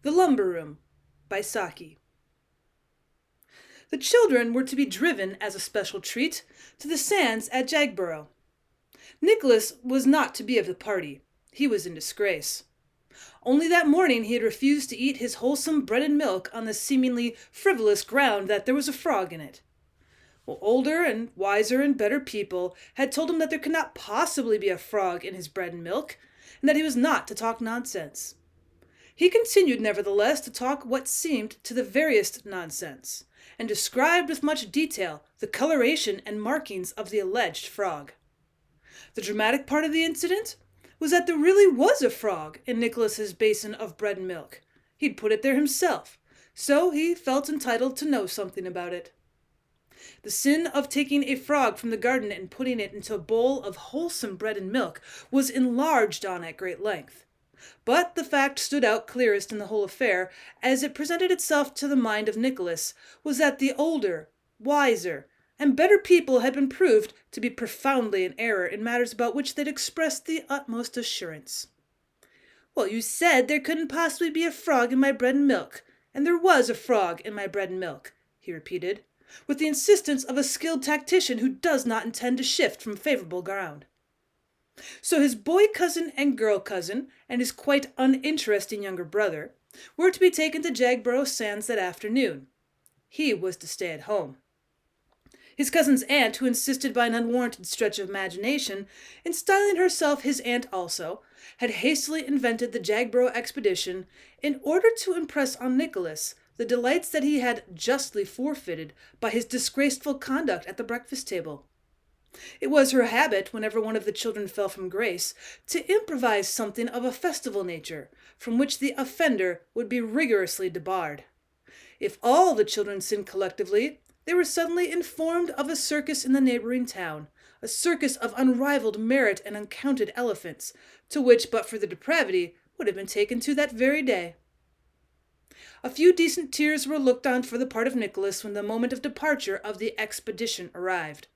The Lumber Room by Saki. The children were to be driven, as a special treat, to the sands at Jagborough. Nicholas was not to be of the party. He was in disgrace. Only that morning he had refused to eat his wholesome bread and milk on the seemingly frivolous ground that there was a frog in it. Well, older and wiser and better people had told him that there could not possibly be a frog in his bread and milk, and that he was not to talk nonsense. He continued, nevertheless, to talk what seemed to the veriest nonsense, and described with much detail the coloration and markings of the alleged frog. The dramatic part of the incident was that there really was a frog in Nicholas's basin of bread and milk. He'd put it there himself, so he felt entitled to know something about it. The sin of taking a frog from the garden and putting it into a bowl of wholesome bread and milk was enlarged on at great length. But the fact stood out clearest in the whole affair, as it presented itself to the mind of Nicholas, was that the older, wiser, and better people had been proved to be profoundly in error in matters about which they'd expressed the utmost assurance. "Well, you said there couldn't possibly be a frog in my bread and milk, and there was a frog in my bread and milk," he repeated, with the insistence of a skilled tactician who does not intend to shift from favorable ground. So his boy cousin and girl cousin, and his quite uninteresting younger brother, were to be taken to Jagborough Sands that afternoon. He was to stay at home. His cousin's aunt, who insisted by an unwarranted stretch of imagination in styling herself his aunt also, had hastily invented the Jagborough expedition in order to impress on Nicholas the delights that he had justly forfeited by his disgraceful conduct at the breakfast table. It was her habit, whenever one of the children fell from grace, to improvise something of a festival nature, from which the offender would be rigorously debarred. If all the children sinned collectively, they were suddenly informed of a circus in the neighboring town, a circus of unrivaled merit and uncounted elephants, to which, but for the depravity, would have been taken to that very day. A few decent tears were looked on for the part of Nicholas when the moment of departure of the expedition arrived.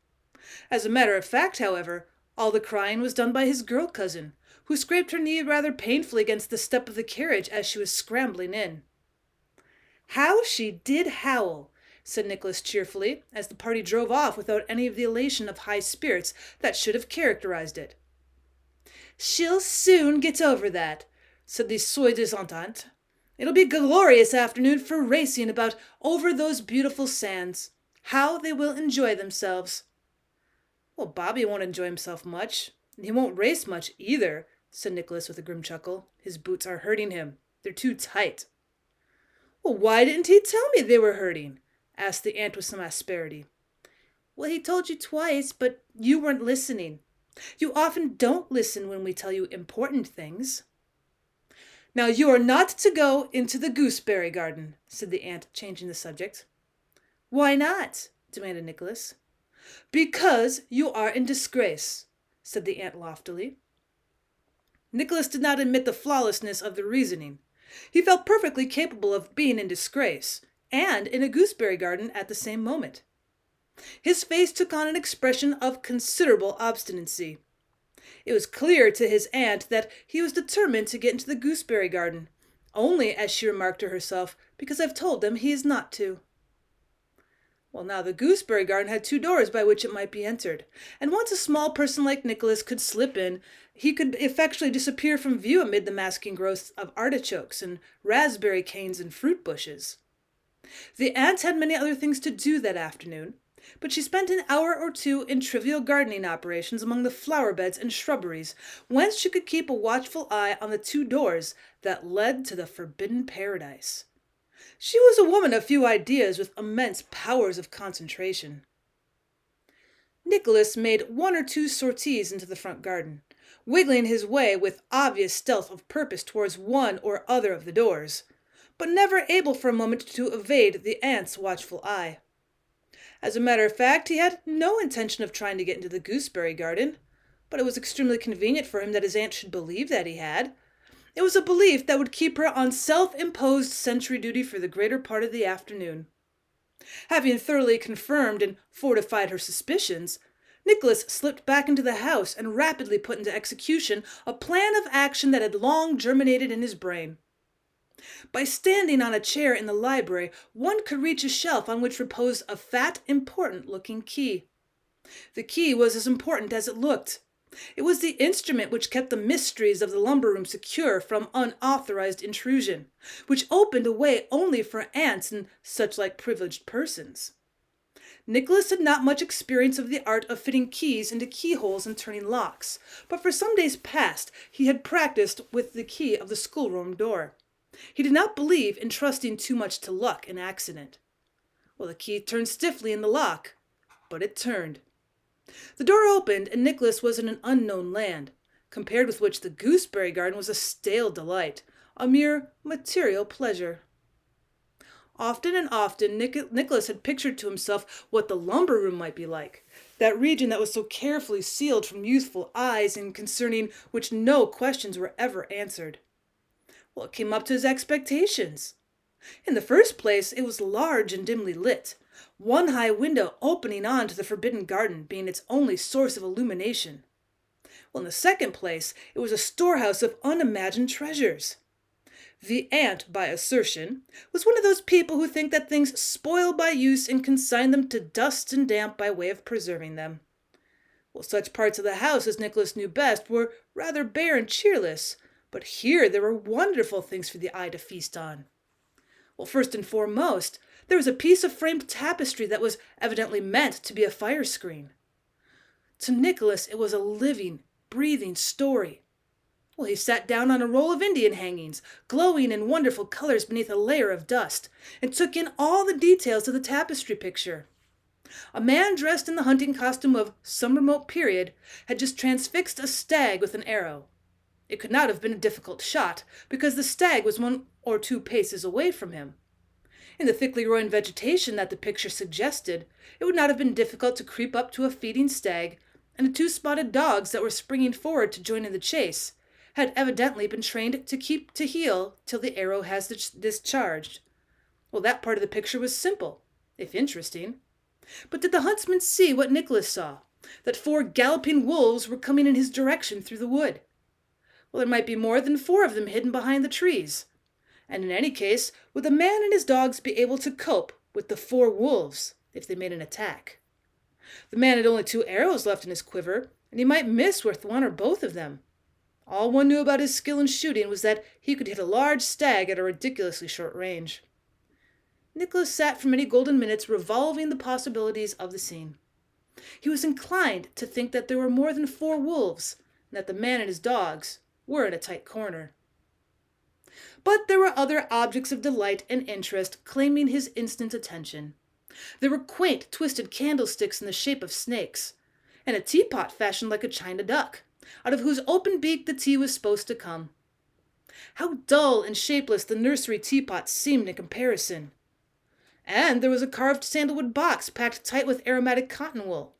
As a matter of fact, however, all the crying was done by his girl cousin, who scraped her knee rather painfully against the step of the carriage as she was scrambling in. "How she did howl!" said Nicholas cheerfully, as the party drove off without any of the elation of high spirits that should have characterized it. "She'll soon get over that," said the soi-disant. "It'll be a glorious afternoon for racing about over those beautiful sands. How they will enjoy themselves!" "Well, Bobby won't enjoy himself much, and he won't race much either," said Nicholas with a grim chuckle. "His boots are hurting him. They're too tight." "Well, why didn't he tell me they were hurting?" asked the aunt with some asperity. "Well, he told you twice, but you weren't listening. You often don't listen when we tell you important things." "Now you are not to go into the gooseberry garden," said the aunt, changing the subject. "Why not?" demanded Nicholas. "Because you are in disgrace," said the aunt loftily. Nicholas did not admit the flawlessness of the reasoning. He felt perfectly capable of being in disgrace and in a gooseberry garden at the same moment. His face took on an expression of considerable obstinacy. It was clear to his aunt that he was determined to get into the gooseberry garden, only, as she remarked to herself, because I've told him he is not to. Well, now the gooseberry garden had 2 doors by which it might be entered, and once a small person like Nicholas could slip in, he could effectually disappear from view amid the masking growths of artichokes and raspberry canes and fruit bushes. The aunt had many other things to do that afternoon, but she spent an hour or 2 in trivial gardening operations among the flower beds and shrubberies, whence she could keep a watchful eye on the 2 doors that led to the forbidden paradise. She was a woman of few ideas with immense powers of concentration. Nicholas made 1 or 2 sorties into the front garden, wiggling his way with obvious stealth of purpose towards one or other of the doors, but never able for a moment to evade the aunt's watchful eye. As a matter of fact, he had no intention of trying to get into the gooseberry garden, but it was extremely convenient for him that his aunt should believe that he had. It was a belief that would keep her on self-imposed sentry duty for the greater part of the afternoon. Having thoroughly confirmed and fortified her suspicions, Nicholas slipped back into the house and rapidly put into execution a plan of action that had long germinated in his brain. By standing on a chair in the library, one could reach a shelf on which reposed a fat, important-looking key. The key was as important as it looked. It was the instrument which kept the mysteries of the lumber room secure from unauthorized intrusion, which opened a way only for aunts and such like privileged persons. Nicholas had not much experience of the art of fitting keys into keyholes and turning locks, but for some days past he had practiced with the key of the schoolroom door. He did not believe in trusting too much to luck and accident. Well, the key turned stiffly in the lock, but it turned. The door opened, and Nicholas was in an unknown land, compared with which the gooseberry garden was a stale delight, a mere material pleasure. Often and often Nicholas had pictured to himself what the lumber room might be like, that region that was so carefully sealed from youthful eyes and concerning which no questions were ever answered. Well, it came up to his expectations. In the first place, it was large and dimly lit, one high window opening on to the forbidden garden being its only source of illumination. Well, in the second place, it was a storehouse of unimagined treasures. The aunt, by assertion, was one of those people who think that things spoil by use and consign them to dust and damp by way of preserving them. Well, such parts of the house as Nicholas knew best were rather bare and cheerless, but here there were wonderful things for the eye to feast on. Well, first and foremost, there was a piece of framed tapestry that was evidently meant to be a fire screen. To Nicholas, it was a living, breathing story. Well, he sat down on a roll of Indian hangings, glowing in wonderful colors beneath a layer of dust, and took in all the details of the tapestry picture. A man dressed in the hunting costume of some remote period had just transfixed a stag with an arrow. It could not have been a difficult shot, because the stag was 1 or 2 paces away from him. In the thickly growing vegetation that the picture suggested, it would not have been difficult to creep up to a feeding stag, and the 2 spotted dogs that were springing forward to join in the chase had evidently been trained to keep to heel till the arrow has discharged. Well, that part of the picture was simple, if interesting. But did the huntsman see what Nicholas saw, that 4 galloping wolves were coming in his direction through the wood? Well, there might be more than 4 of them hidden behind the trees. And in any case, would the man and his dogs be able to cope with the 4 wolves if they made an attack? The man had only 2 arrows left in his quiver, and he might miss with 1 or both of them. All one knew about his skill in shooting was that he could hit a large stag at a ridiculously short range. Nicholas sat for many golden minutes revolving the possibilities of the scene. He was inclined to think that there were more than 4 wolves, and that the man and his dogs were in a tight corner. But there were other objects of delight and interest claiming his instant attention. There were quaint, twisted candlesticks in the shape of snakes, and a teapot fashioned like a china duck, out of whose open beak the tea was supposed to come. How dull and shapeless the nursery teapot seemed in comparison. And there was a carved sandalwood box packed tight with aromatic cotton wool,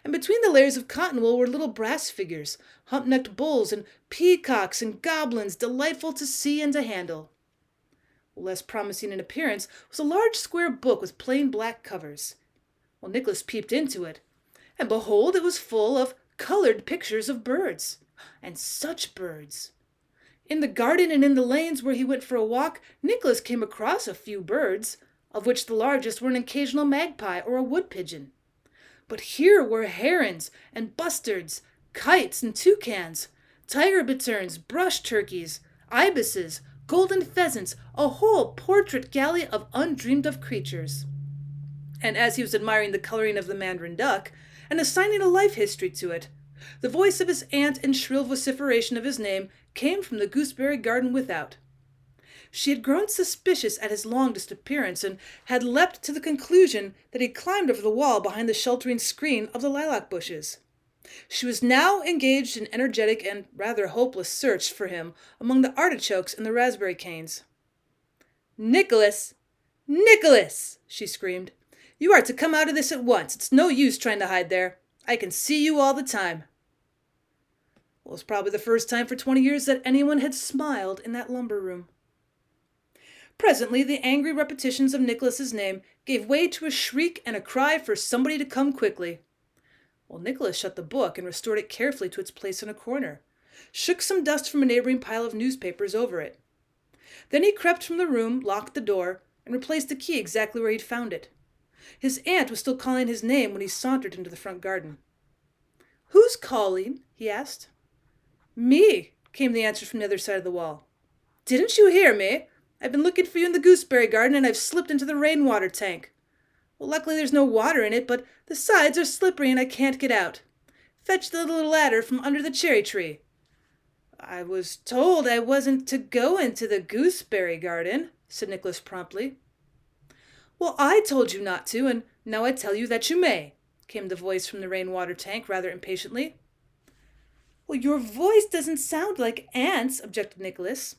and between the layers of cotton wool were little brass figures, hump-necked bulls and peacocks and goblins delightful to see and to handle. Less promising in appearance was a large square book with plain black covers. Well, Nicholas peeped into it, and behold, it was full of colored pictures of birds, and such birds! In the garden and in the lanes where he went for a walk, Nicholas came across a few birds, of which the largest were an occasional magpie or a wood pigeon. But here were herons and bustards, kites and toucans, tiger bitterns, brush turkeys, ibises, golden pheasants, a whole portrait gallery of undreamed-of creatures. And as he was admiring the coloring of the mandarin duck, and assigning a life history to it, the voice of his aunt and shrill vociferation of his name came from the gooseberry garden without. She had grown suspicious at his long disappearance, and had leapt to the conclusion that he climbed over the wall behind the sheltering screen of the lilac bushes. She was now engaged in energetic and rather hopeless search for him among the artichokes and the raspberry canes. "Nicholas! Nicholas!" she screamed. "You are to come out of this at once. It's no use trying to hide there. I can see you all the time." Well, it was probably the first time for 20 years that anyone had smiled in that lumber room. Presently, the angry repetitions of Nicholas's name gave way to a shriek and a cry for somebody to come quickly. Well, Nicholas shut the book and restored it carefully to its place in a corner, shook some dust from a neighboring pile of newspapers over it. Then he crept from the room, locked the door, and replaced the key exactly where he'd found it. His aunt was still calling his name when he sauntered into the front garden. "Who's calling?" he asked. "Me," came the answer from the other side of the wall. "Didn't you hear me? I've been looking for you in the gooseberry garden, and I've slipped into the rainwater tank. Well, luckily there's no water in it, but the sides are slippery and I can't get out. Fetch the little ladder from under the cherry tree." "I was told I wasn't to go into the gooseberry garden," said Nicholas promptly. "Well, I told you not to, and now I tell you that you may," came the voice from the rainwater tank rather impatiently. "Well, your voice doesn't sound like Aunt's," objected Nicholas.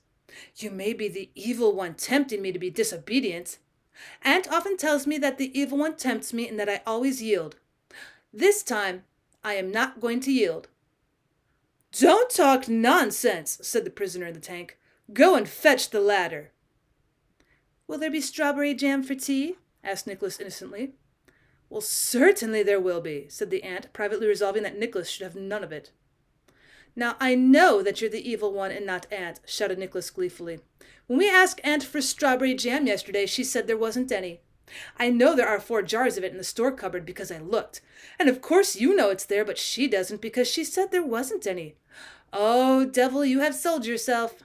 "You may be the evil one tempting me to be disobedient. Aunt often tells me that the evil one tempts me and that I always yield. This time, I am not going to yield." "Don't talk nonsense," said the prisoner in the tank. "Go and fetch the ladder." "Will there be strawberry jam for tea?" asked Nicholas innocently. "Well, certainly there will be," said the aunt, privately resolving that Nicholas should have none of it. "Now I know that you're the evil one and not Aunt," shouted Nicholas gleefully. "When we asked Aunt for strawberry jam yesterday, she said there wasn't any. I know there are 4 jars of it in the store cupboard because I looked. And of course you know it's there, but she doesn't because she said there wasn't any. Oh, devil, you have sold yourself."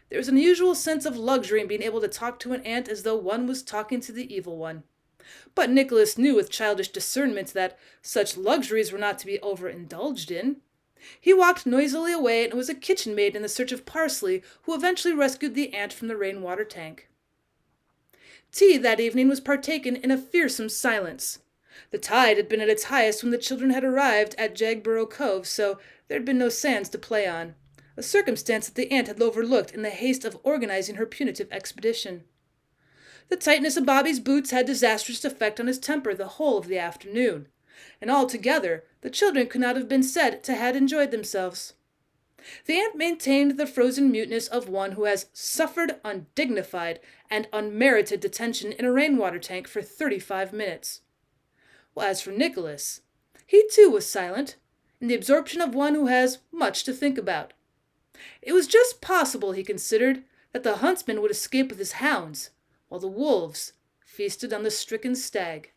There was an unusual sense of luxury in being able to talk to an aunt as though one was talking to the evil one. But Nicholas knew with childish discernment that such luxuries were not to be overindulged in. He walked noisily away, and it was a kitchen maid in the search of parsley who eventually rescued the aunt from the rainwater tank. Tea that evening was partaken in a fearsome silence. The tide had been at its highest when the children had arrived at Jagborough Cove, so there had been no sands to play on, a circumstance that the aunt had overlooked in the haste of organizing her punitive expedition. The tightness of Bobby's boots had disastrous effect on his temper the whole of the afternoon, and altogether the children could not have been said to have enjoyed themselves. The aunt maintained the frozen muteness of one who has suffered undignified and unmerited detention in a rainwater tank for 35 minutes. Well, as for Nicholas, he too was silent, in the absorption of one who has much to think about. It was just possible, he considered, that the huntsman would escape with his hounds, while the wolves feasted on the stricken stag.